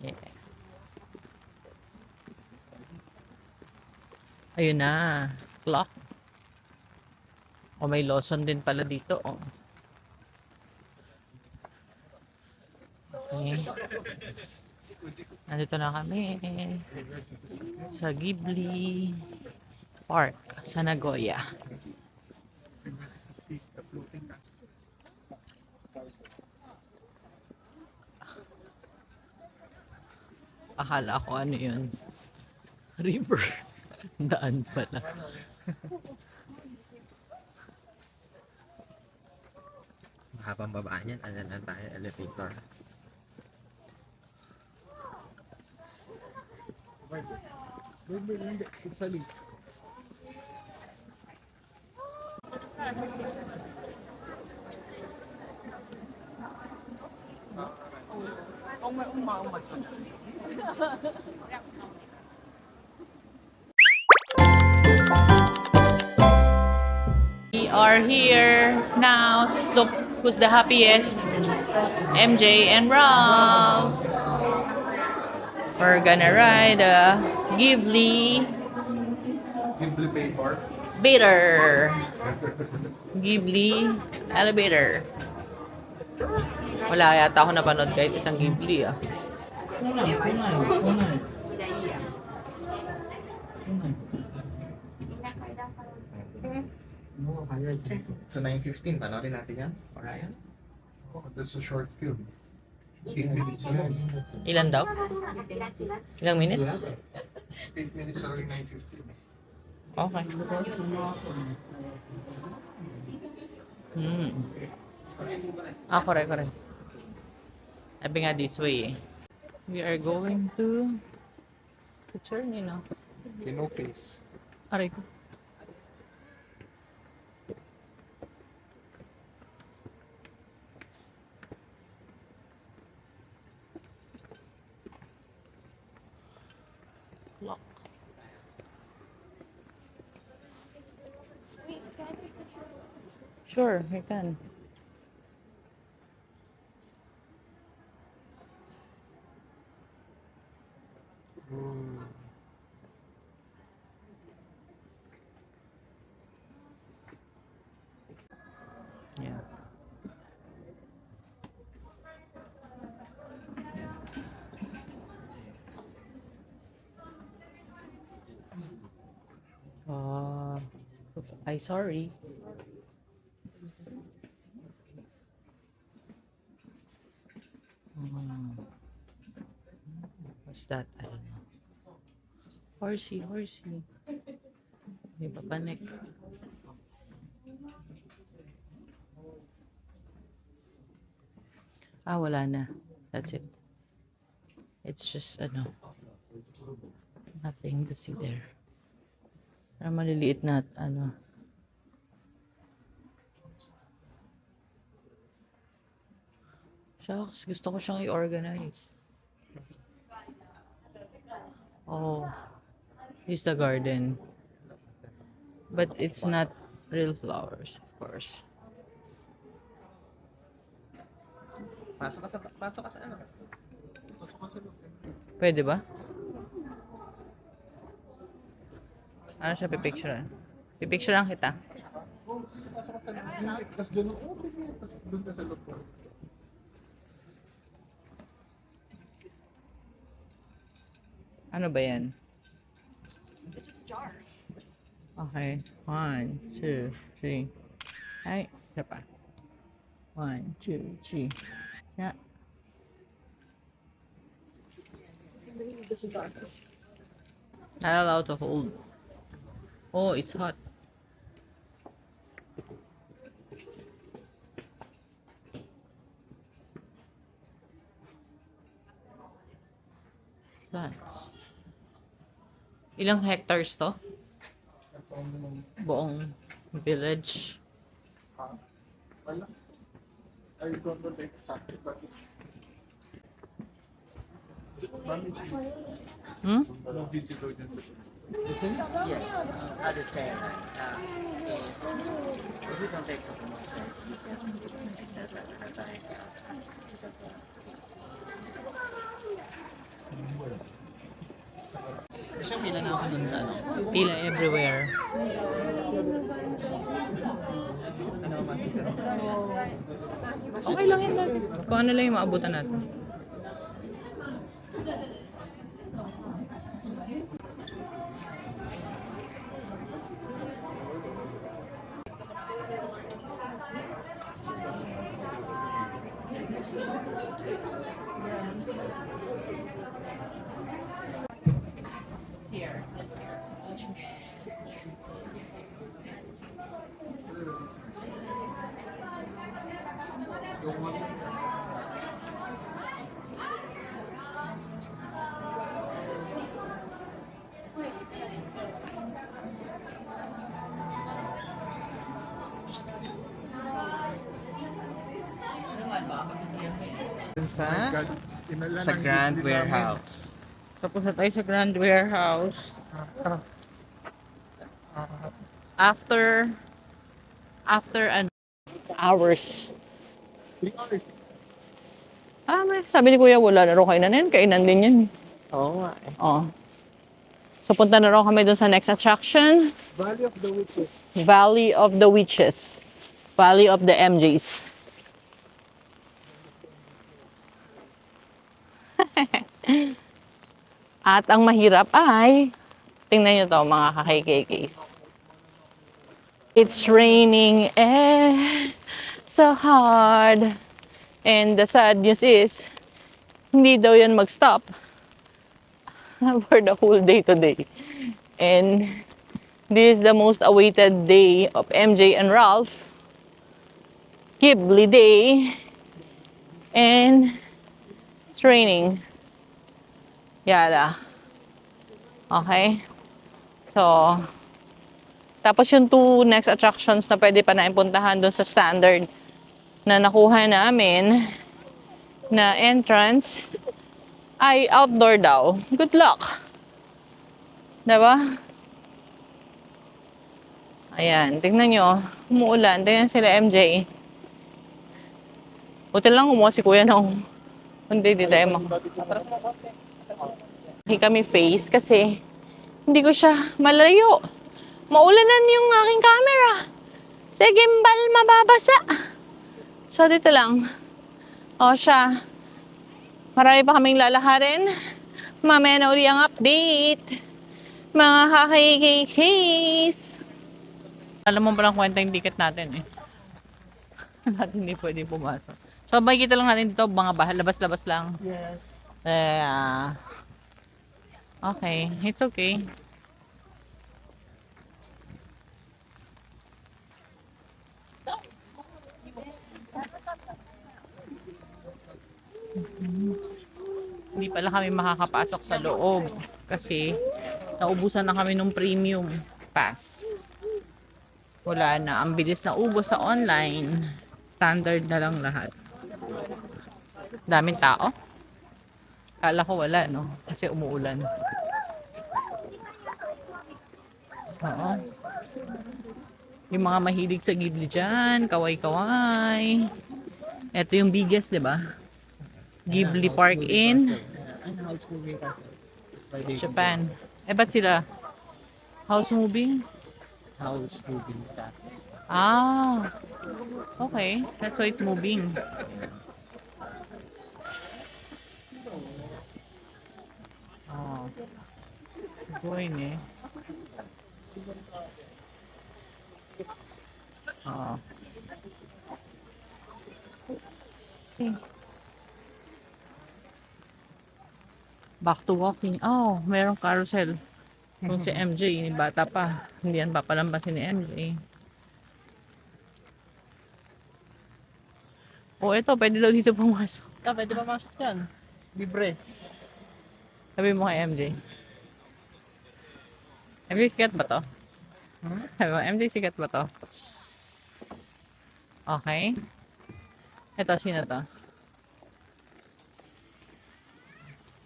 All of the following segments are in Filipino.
Yeah. Ayun na. Clock. O may Lawson din pala dito. Oh. Okay. Nandito na kami sa Ghibli Park sa Nagoya. Akala ko ano yun. River. Daan pala. Habang baba niyan, ano na tayo, elevator. We are here now. Look who's the happiest. MJ and Ralph. We're gonna ride a Ghibli Bitter. Ghibli elevator. Wala yata ako napanood kahit isang Ghibli ah. So 9:15, panoorin natin yan, Orion? Oh, that's a short film. 8 minutes lang. Ilan daw? Ilang minutes? 8 minutes already 9:15. Okay. Correct. Sabi nga this way eh. We are going to picture niyo na. No face. Aray ko. Lock. Sure, you can. Yeah. Sorry. What's that? I don't know. Horsey. Di ba panik? Wala na. That's it. It's just, nothing to see there. Parang maliliit na, Shucks, gusto ko siyang i-organize. Oh, here's the garden. But it's not real flowers, of course. Pasok ka sa ano? Pwede ba? Ano siya pipicturean? Pipicturean kita. Pasok ka sa loob. Tapos doon, tapos doon ka sa loob. Ano ba yan? Okay. 1, 2, 3. Ay, isa pa. 1, 2, 3. Yeah. Not allowed to hold. Oh, it's hot. Plants. Ilang hectares to? Buong village. Wala. I don't know the exact, but no video daw dyan sa Yes, the same. If you don't take photos, you just as I Kasi pila na ako dun sa ano. Pila everywhere. Ano ba makita? Okay lang yan natin. Kung ano lang yung maabutan natin. Here. Dun sa? Sa Grand Warehouse. Tapos na tayo sa Grand Warehouse. After an hours. Sabi ni Kuya, wala na raw kainan yan. Kainan din yan. Oo nga eh. Oh. So punta na raw kami dun sa next attraction. Valley of the Witches. Valley of the Witches. Valley of the MJs. At ang mahirap ay, tingnan nyo to mga ka-KKKs. It's raining so hard. And the sad news is, hindi daw yan mag-stop for the whole day today. And this is the most awaited day of MJ and Ralph. Ghibli Day. And it's raining. Yala. Okay? So, tapos yung two next attractions na pwede pa na puntahan doon sa standard na nakuha namin na entrance ay outdoor daw. Good luck. Diba? Ayan, tingnan nyo. Umuulan. Tingnan sila MJ. Buti lang kumuha si Kuya nung hindi tayo kami face kasi hindi ko siya malayo. Maulanan yung aking camera. Sa gimbal mababasa. So dito lang. O siya. Marami pa kaming lalaharin. Mamaya na uli ang update. Mga kakikikis. Alam mo palang kwenta yung ticket natin eh. Natin hindi pwede pumasok. So makikita lang natin dito mga bahay. Labas-labas lang. Yes. Okay. It's okay. Hindi pala kami makakapasok sa loob kasi naubusan na kami ng premium pass. Wala na. Ang bilis na ubos sa online. Standard na lang lahat. Daming tao. Kala ko wala, no? Kasi umuulan. So, yung mga mahilig sa Ghibli dyan, kaway-kaway. Ito yung biggest, di ba? Ghibli Park in House moving castle. Japan. Eh, ba't sila? House moving? House moving castle. Ah, okay. That's why it's moving. Oh. Boy, ne. Oh. Okay. Back to walking. Oh, merong carousel. Kung si MJ, bata pa. Hindi yan papalampasin ni MJ. Oh, ito, pwede daw dito pumasok. Pwede ba masok yan? Libre. Sabi mo kay MJ. MJ, sikat ba to? Sabi mo, MJ, sikat ba to? Okay. Ito, sino to?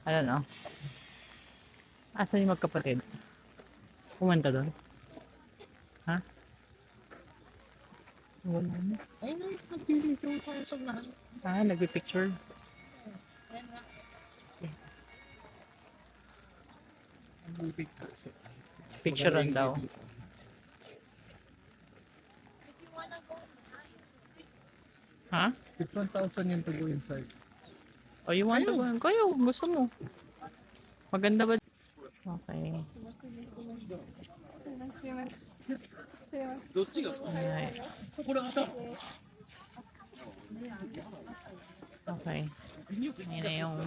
Ano no? Asan yung magkapatid? Kumanta doon? Ha? Wala na. Ay, nagpili ko tayo sa lahat. Ah, nagpipicture. Picturean daw. Ha? It's 1,000 yun to go inside. O you want to go? Kayo, gusto mo. Maganda ba? Okay. Alright. Okay. Yan na yung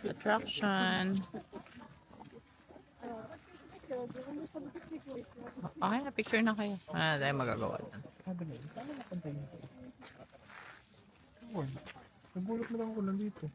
attraction. Okay na, picture na kayo. Dahil magagawa na. Nagulat na lang ako nandito.